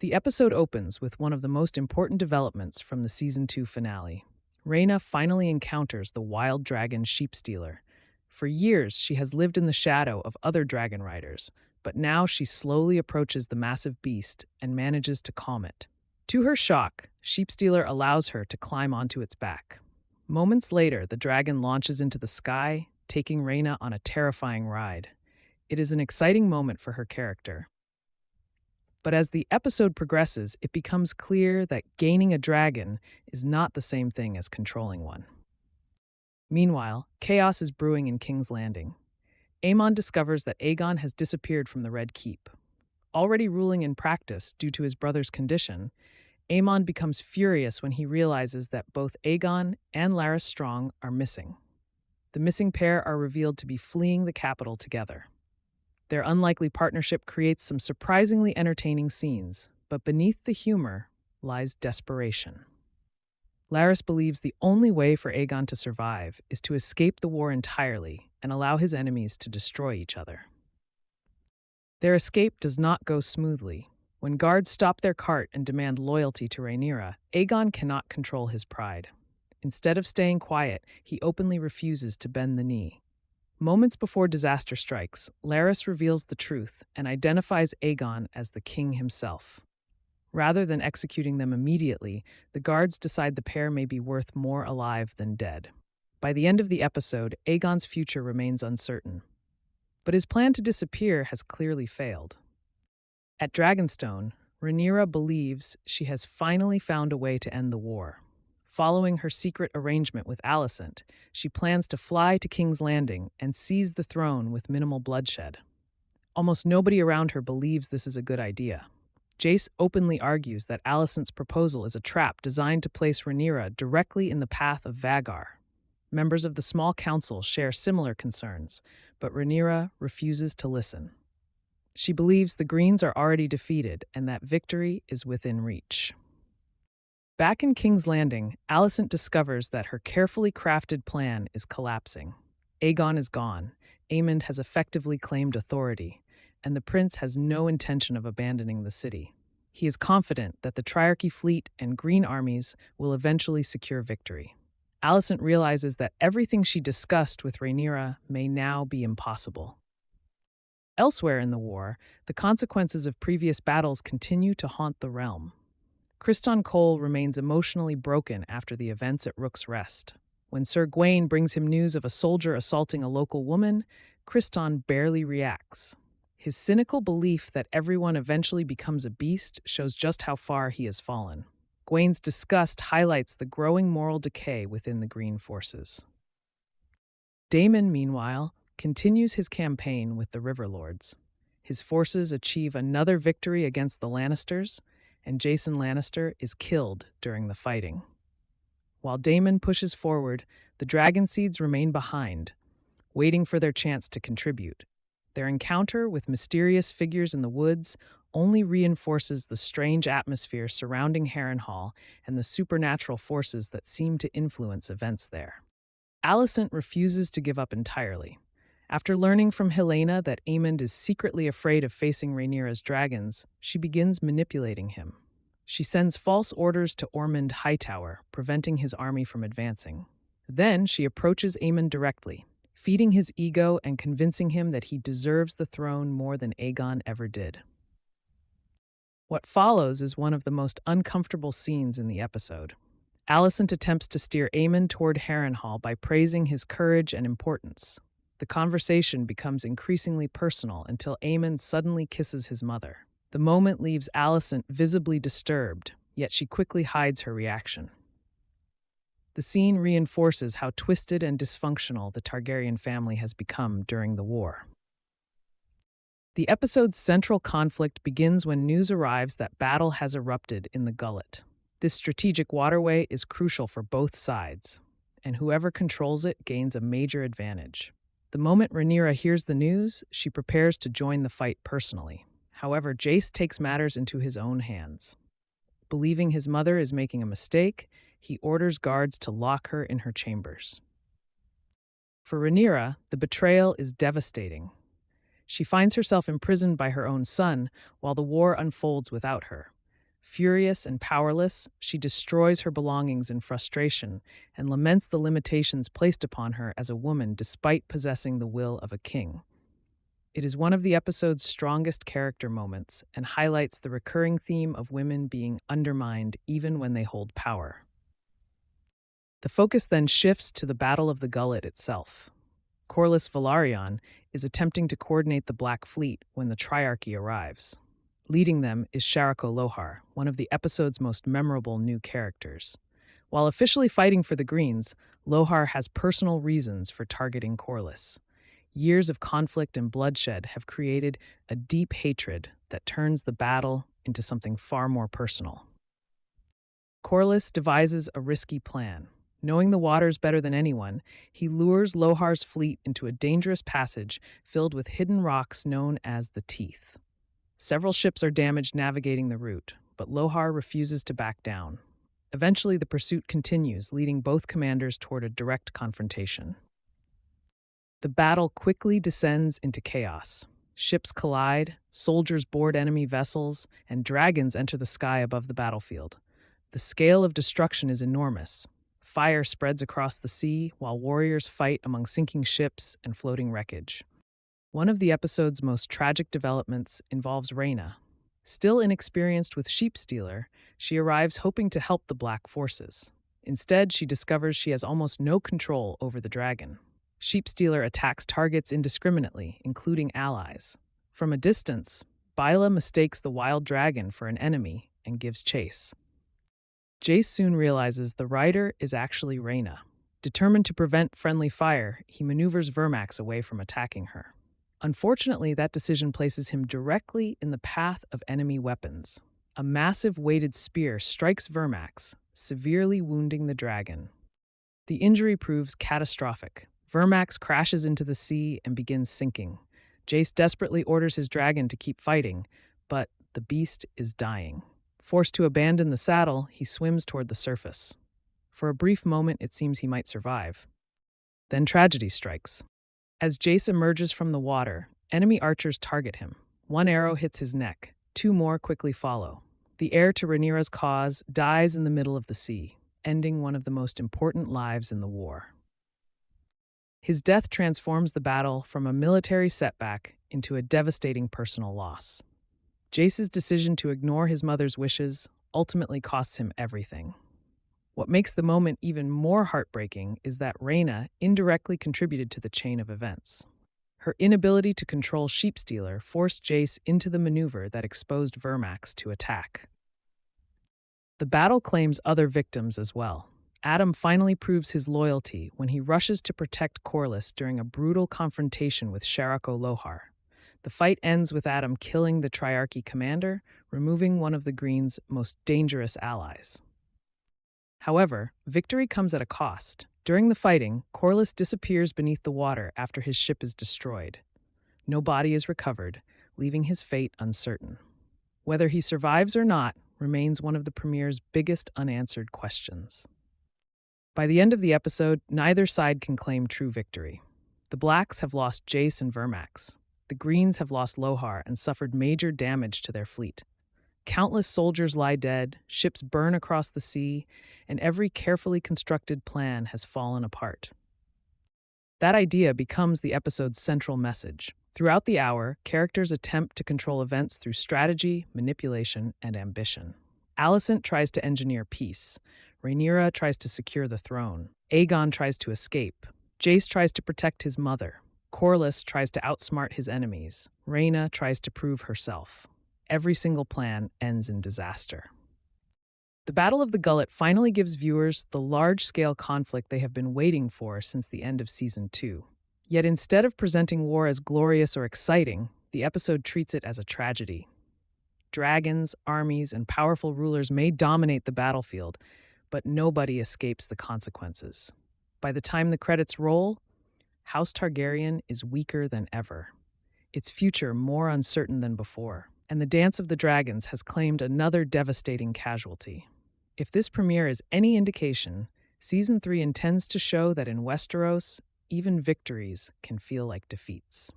The episode opens with one of the most important developments from the season 2 finale. Rhaena finally encounters the wild dragon Sheepstealer. For years, she has lived in the shadow of other dragon riders, but now she slowly approaches the massive beast and manages to calm it. To her shock, Sheepstealer allows her to climb onto its back. Moments later, the dragon launches into the sky, taking Rhaena on a terrifying ride. It is an exciting moment for her character. But as the episode progresses, it becomes clear that gaining a dragon is not the same thing as controlling one. Meanwhile, chaos is brewing in King's Landing. Aemond discovers that Aegon has disappeared from the Red Keep. Already ruling in practice due to his brother's condition, Aemond becomes furious when he realizes that both Aegon and Larys Strong are missing. The missing pair are revealed to be fleeing the capital together. Their unlikely partnership creates some surprisingly entertaining scenes, but beneath the humor lies desperation. Larys believes the only way for Aegon to survive is to escape the war entirely and allow his enemies to destroy each other. Their escape does not go smoothly. When guards stop their cart and demand loyalty to Rhaenyra, Aegon cannot control his pride. Instead of staying quiet, he openly refuses to bend the knee. Moments before disaster strikes, Larys reveals the truth and identifies Aegon as the king himself. Rather than executing them immediately, the guards decide the pair may be worth more alive than dead. By the end of the episode, Aegon's future remains uncertain. But his plan to disappear has clearly failed. At Dragonstone, Rhaenyra believes she has finally found a way to end the war. Following her secret arrangement with Alicent, she plans to fly to King's Landing and seize the throne with minimal bloodshed. Almost nobody around her believes this is a good idea. Jace openly argues that Alicent's proposal is a trap designed to place Rhaenyra directly in the path of Vhagar. Members of the small council share similar concerns, but Rhaenyra refuses to listen. She believes the Greens are already defeated and that victory is within reach. Back in King's Landing, Alicent discovers that her carefully crafted plan is collapsing. Aegon is gone, Aemond has effectively claimed authority, and the prince has no intention of abandoning the city. He is confident that the Triarchy fleet and Green armies will eventually secure victory. Alicent realizes that everything she discussed with Rhaenyra may now be impossible. Elsewhere in the war, the consequences of previous battles continue to haunt the realm. Criston Cole remains emotionally broken after the events at Rook's Rest. When Sir Gawain brings him news of a soldier assaulting a local woman, Criston barely reacts. His cynical belief that everyone eventually becomes a beast shows just how far he has fallen. Gawain's disgust highlights the growing moral decay within the Green forces. Daemon, meanwhile, continues his campaign with the River Lords. His forces achieve another victory against the Lannisters, and Jason Lannister is killed during the fighting. While Daemon pushes forward, the Dragon Seeds remain behind, waiting for their chance to contribute. Their encounter with mysterious figures in the woods only reinforces the strange atmosphere surrounding Harrenhal and the supernatural forces that seem to influence events there. Alicent refuses to give up entirely. After learning from Helaena that Aemond is secretly afraid of facing Rhaenyra's dragons, she begins manipulating him. She sends false orders to Ormond Hightower, preventing his army from advancing. Then she approaches Aemond directly, feeding his ego and convincing him that he deserves the throne more than Aegon ever did. What follows is one of the most uncomfortable scenes in the episode. Alicent attempts to steer Aemond toward Harrenhal by praising his courage and importance. The conversation becomes increasingly personal until Aemond suddenly kisses his mother. The moment leaves Alicent visibly disturbed, yet she quickly hides her reaction. The scene reinforces how twisted and dysfunctional the Targaryen family has become during the war. The episode's central conflict begins when news arrives that battle has erupted in the Gullet. This strategic waterway is crucial for both sides, and whoever controls it gains a major advantage. The moment Rhaenyra hears the news, she prepares to join the fight personally. However, Jace takes matters into his own hands. Believing his mother is making a mistake, he orders guards to lock her in her chambers. For Rhaenyra, the betrayal is devastating. She finds herself imprisoned by her own son while the war unfolds without her. Furious and powerless, she destroys her belongings in frustration and laments the limitations placed upon her as a woman despite possessing the will of a king. It is one of the episode's strongest character moments and highlights the recurring theme of women being undermined even when they hold power. The focus then shifts to the Battle of the Gullet itself. Jacaerys Velaryon is attempting to coordinate the Black Fleet when the Triarchy arrives. Leading them is Sharako Lohar, one of the episode's most memorable new characters. While officially fighting for the Greens, Lohar has personal reasons for targeting Corlys. Years of conflict and bloodshed have created a deep hatred that turns the battle into something far more personal. Corlys devises a risky plan. Knowing the waters better than anyone, he lures Lohar's fleet into a dangerous passage filled with hidden rocks known as the Teeth. Several ships are damaged navigating the route, but Lohar refuses to back down. Eventually, the pursuit continues, leading both commanders toward a direct confrontation. The battle quickly descends into chaos. Ships collide, soldiers board enemy vessels, and dragons enter the sky above the battlefield. The scale of destruction is enormous. Fire spreads across the sea, while warriors fight among sinking ships and floating wreckage. One of the episode's most tragic developments involves Rhaenyra. Still inexperienced with Sheepstealer, she arrives hoping to help the Black forces. Instead, she discovers she has almost no control over the dragon. Sheepstealer attacks targets indiscriminately, including allies. From a distance, Byla mistakes the wild dragon for an enemy and gives chase. Jace soon realizes the rider is actually Rhaenyra. Determined to prevent friendly fire, he maneuvers Vermax away from attacking her. Unfortunately, that decision places him directly in the path of enemy weapons. A massive weighted spear strikes Vermax, severely wounding the dragon. The injury proves catastrophic. Vermax crashes into the sea and begins sinking. Jace desperately orders his dragon to keep fighting, but the beast is dying. Forced to abandon the saddle, he swims toward the surface. For a brief moment, it seems he might survive. Then tragedy strikes. As Jace emerges from the water, enemy archers target him. One arrow hits his neck. 2 more quickly follow. The heir to Rhaenyra's cause dies in the middle of the sea, ending one of the most important lives in the war. His death transforms the battle from a military setback into a devastating personal loss. Jace's decision to ignore his mother's wishes ultimately costs him everything. What makes the moment even more heartbreaking is that Rhaenyra indirectly contributed to the chain of events. Her inability to control Sheepstealer forced Jace into the maneuver that exposed Vermax to attack. The battle claims other victims as well. Adam finally proves his loyalty when he rushes to protect Corlys during a brutal confrontation with Sharako Lohar. The fight ends with Adam killing the Triarchy commander, removing one of the Green's most dangerous allies. However, victory comes at a cost. During the fighting, Corlys disappears beneath the water after his ship is destroyed. No body is recovered, leaving his fate uncertain. Whether he survives or not remains one of the premiere's biggest unanswered questions. By the end of the episode, neither side can claim true victory. The Blacks have lost Jace and Vermax. The Greens have lost Lohar and suffered major damage to their fleet. Countless soldiers lie dead, ships burn across the sea, and every carefully constructed plan has fallen apart. That idea becomes the episode's central message. Throughout the hour, characters attempt to control events through strategy, manipulation, and ambition. Alicent tries to engineer peace. Rhaenyra tries to secure the throne. Aegon tries to escape. Jace tries to protect his mother. Corlys tries to outsmart his enemies. Rhaenyra tries to prove herself. Every single plan ends in disaster. The Battle of the Gullet finally gives viewers the large-scale conflict they have been waiting for since the end of Season 2. Yet instead of presenting war as glorious or exciting, the episode treats it as a tragedy. Dragons, armies, and powerful rulers may dominate the battlefield, but nobody escapes the consequences. By the time the credits roll, House Targaryen is weaker than ever, its future more uncertain than before, and the Dance of the Dragons has claimed another devastating casualty. If this premiere is any indication, Season 3 intends to show that in Westeros, even victories can feel like defeats.